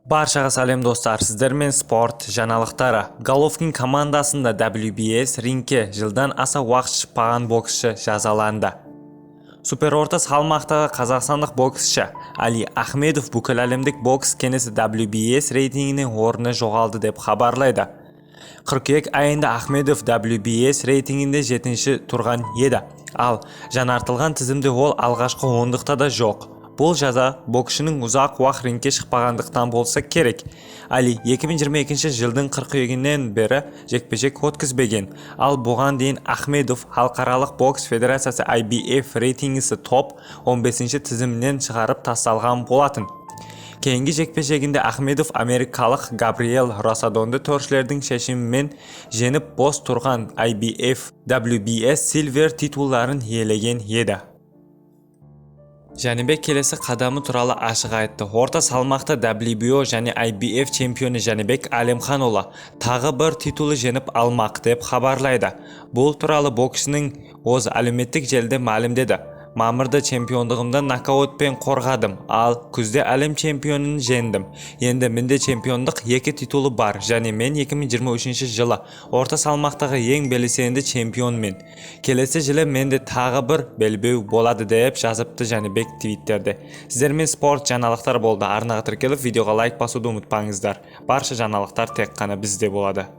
Barchaga salom dostlar, sizlerмен sport жаңалықтары. Головкин командасында WBS ringге жылдан аса уақыт шықпаған боксшы жазаланды. Супер орта салмақтағы қазақстандық боксшы Али Ахмедов бүкіл әлемдік бокс кеңесі WBS рейтингінен орны жоғалды деп хабарлайды. Қыркүйек айында Ахмедов WBS рейтингінде 7-ші тұрған еді, ал жаңартылған тізімде ол алғашқы ондықта да жоқ. Бұл жаза боксшының ұзақ уақыт рингке шықпағандықтан болса керек. Али 2022 жылдың қыркүйегінен бері жекпе-жек өткізбеген, ал бұған дейін Ахмедов халықаралық бокс федерациясы IBF рейтингісі топ 15-ші тізімінен шығарып тасталған болатын. Кейінгі жекпе-жегінде Ахмедов америкалық Габриэл Росадонды төрешілердің шешімімен жеңіп бос тұрған IBF, WBS Silver титулдарын иелеген еді. Жәнібек келесі қадамы туралы ашық айтты. Орта салмақта WBO және IBF чемпионы Жәнібек Әлемханұлы тағы бір титулы жеңіп алмақ деп хабарлайды. Бұл туралы боксшының өз әлеуметтік желіде мәлімдеді. Мамырда чемпиондығымды нокаутпен қорғадым, ал күзде әлем чемпионын жеңдім. Енді менде чемпиондық 2 титулы бар, және мен 2023 жылы орта салмақтағы ең белсенді чемпионмен. Келесі жылы менде тағы бір белбеу болады деп жазыпты Жәнібек твиттерде. Сіздермен спорт жаңалықтар болды. Арнаға тіркеліп, видеоға лайк басуды ұмытпаңыздар. Барша жаңалықтар тек қана бізде болады.